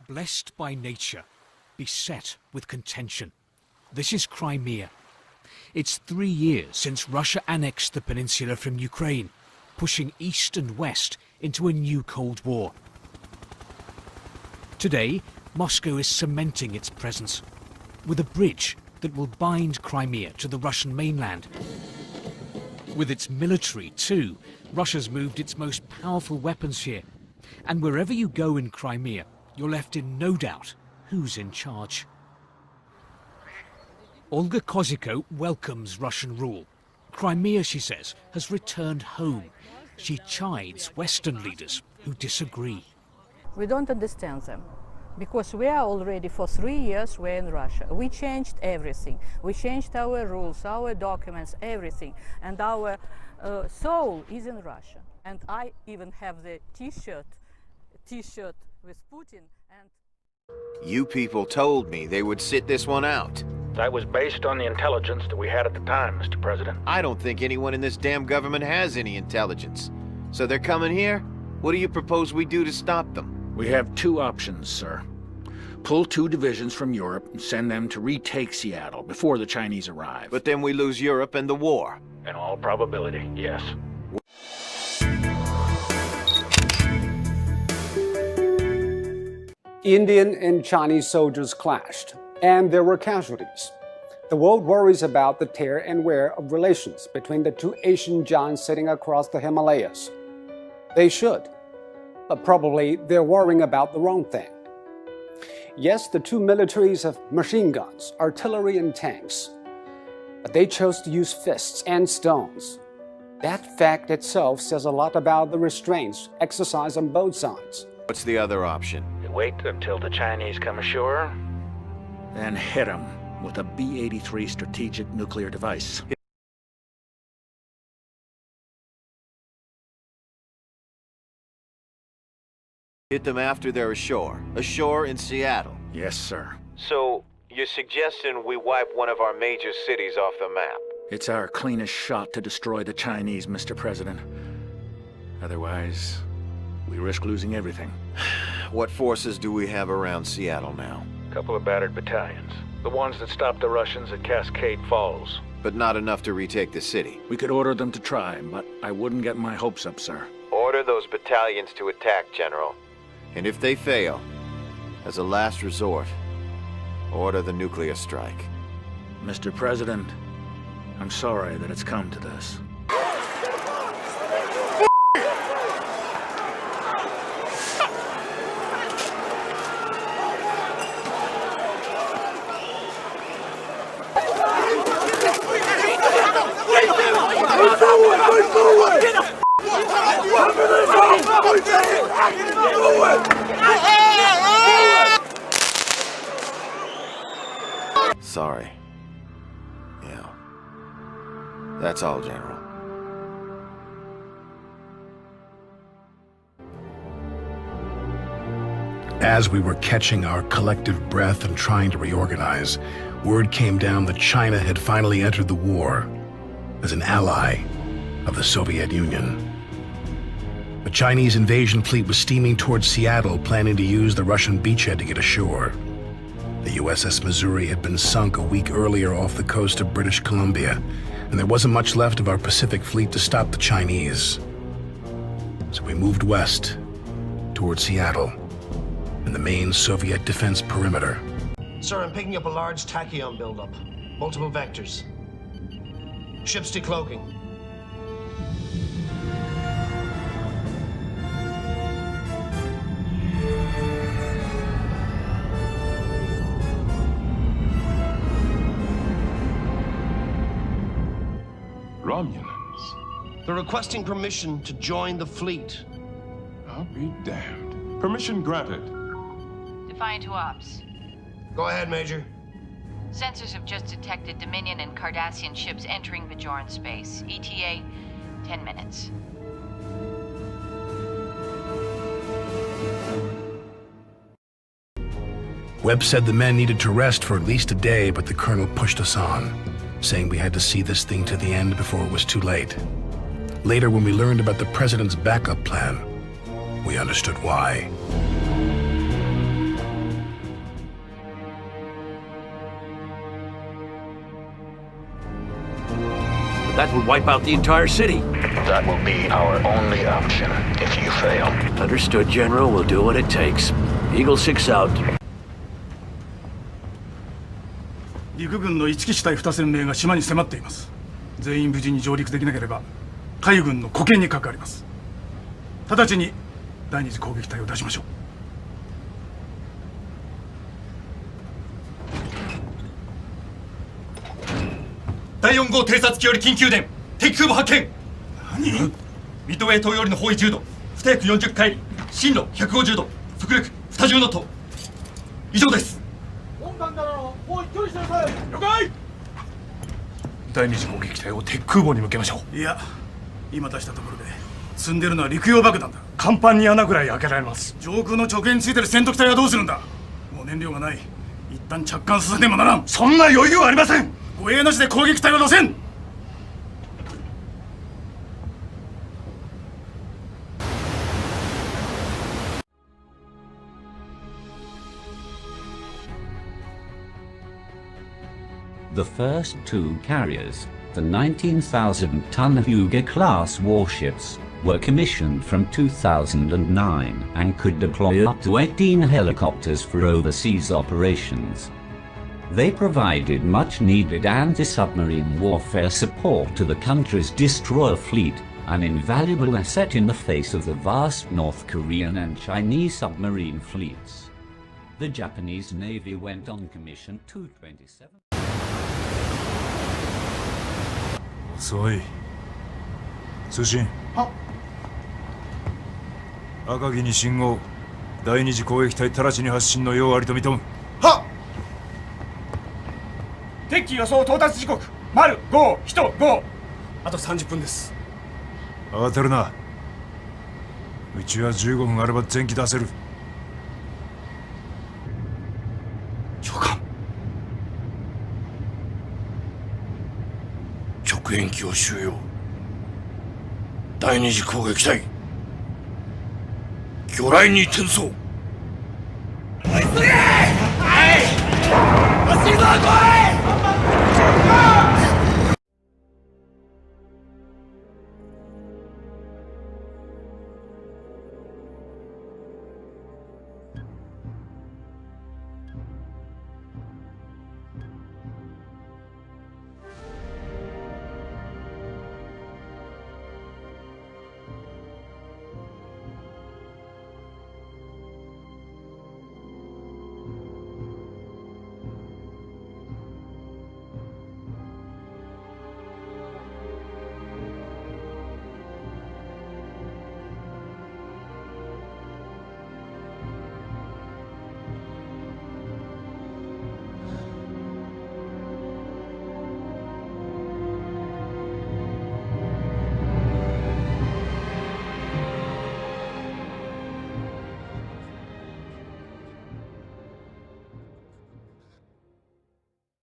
Blessed by nature, beset with contention. This is Crimea. It's 3 years since Russia annexed the peninsula from Ukraine, pushing east and west into a new Cold War. Today, Moscow is cementing its presence with a bridge that will bind Crimea to the Russian mainland. With its military, too, Russia's moved its most powerful weapons here. And wherever you go in Crimea, you're left in no doubt who's in charge. Olga Koziko welcomes Russian rule. Crimea, she says, has returned home. She chides Western leaders who disagree. We don't understand them, because we are already for 3 years we're in Russia. We changed everything. We changed our rules, our documents, everything. And our soul is in Russia. And I even have the T-shirt with Putin. And You people told me they would sit this one out. That was based on the intelligence that we had at the time, Mr. President. I don't think anyone in this damn government has any intelligence. So they're coming here? What do you propose we do to stop them? We have two options, sir. Pull 2 divisions from Europe and send them to retake Seattle before the Chinese arrive. But then we lose Europe and the war. In all probability, yes. Indian and Chinese soldiers clashed, and there were casualties. The world worries about the tear and wear of relations between the 2 Asian giants sitting across the Himalayas. They should, but probably they're worrying about the wrong thing. Yes, the 2 militaries have machine guns, artillery, and tanks, but they chose to use fists and stones. That fact itself says a lot about the restraints exercised on both sides. What's the other option? You wait until the Chinese come ashore, then hit them with a B-83 strategic nuclear device. Hit them after they're ashore. Ashore in Seattle. Yes, sir. So, you're suggesting we wipe one of our major cities off the map? It's our cleanest shot to destroy the Chinese, Mr. President. Otherwise, we risk losing everything. What forces do we have around Seattle now? A couple of battered battalions. The ones that stopped the Russians at Cascade Falls. But not enough to retake the city. We could order them to try, but I wouldn't get my hopes up, sir. Order those battalions to attack, General. And if they fail, as a last resort, order the nuclear strike. Mr. President, I'm sorry that it's come to this. Sorry. Yeah. That's all, General. As we were catching our collective breath and trying to reorganize, word came down that China had finally entered the war as an ally of the Soviet Union. The Chinese invasion fleet was steaming towards Seattle, planning to use the Russian beachhead to get ashore. The USS Missouri had been sunk a week earlier off the coast of British Columbia, and there wasn't much left of our Pacific fleet to stop the Chinese. So we moved west towards Seattle and the main Soviet defense perimeter. Sir, I'm picking up a large tachyon buildup. Multiple vectors. Ship's decloaking. Romulans. They're requesting permission to join the fleet. I'll be damned. Permission granted. Defiant to ops. Go ahead, Major. Sensors have just detected Dominion and Cardassian ships entering Bajoran space. ETA, 10 minutes. Webb said the men needed to rest for at least a day, but the colonel pushed us on, saying we had to see this thing to the end before it was too late. Later, when we learned about the president's backup plan, we understood why. That would wipe out the entire city. That will be our only option if you fail. Understood, General. We'll do what it takes. Eagle 6 out. 陸軍の一機支隊2千名が島に迫っています。全員無事に上陸できなければ海軍の沽券に関わります。直ちに第二次攻撃隊を出しましょう。第4号偵察機より緊急電、敵空母発見。何？ミッドウェイ東よりの方位10度、二役40回、進路150度、速力20ノット。以上です。本艦からの方位距離してください。了解。第二次攻撃隊を敵空母に向けましょう。いや、今出したところで積んでるのは陸用爆弾だ。甲板に穴ぐらい開けられます。上空の直縁についてる戦闘機隊はどうするんだ。もう燃料がない。一旦着艦させねばならん。そんな余裕はありません。護衛なしで攻撃隊は乗せん。The first two carriers, the 19,000-ton Hyuga-class warships, were commissioned from 2009 and could deploy up to 18 helicopters for overseas operations. They provided much-needed anti-submarine warfare support to the country's destroyer fleet, an invaluable asset in the face of the vast North Korean and Chinese submarine fleets. The Japanese Navy went on commission 227. 遅い。通信。は。赤城に信号。第二次攻撃隊直ちに発進の用ありと認む。は。敵機予想到達時刻。丸5、人5。あと30分です。慌てるな。うちは15分あれば前期出せる。長官。直縁機を収容。第二次攻撃隊魚雷に転送。はい、足が来い。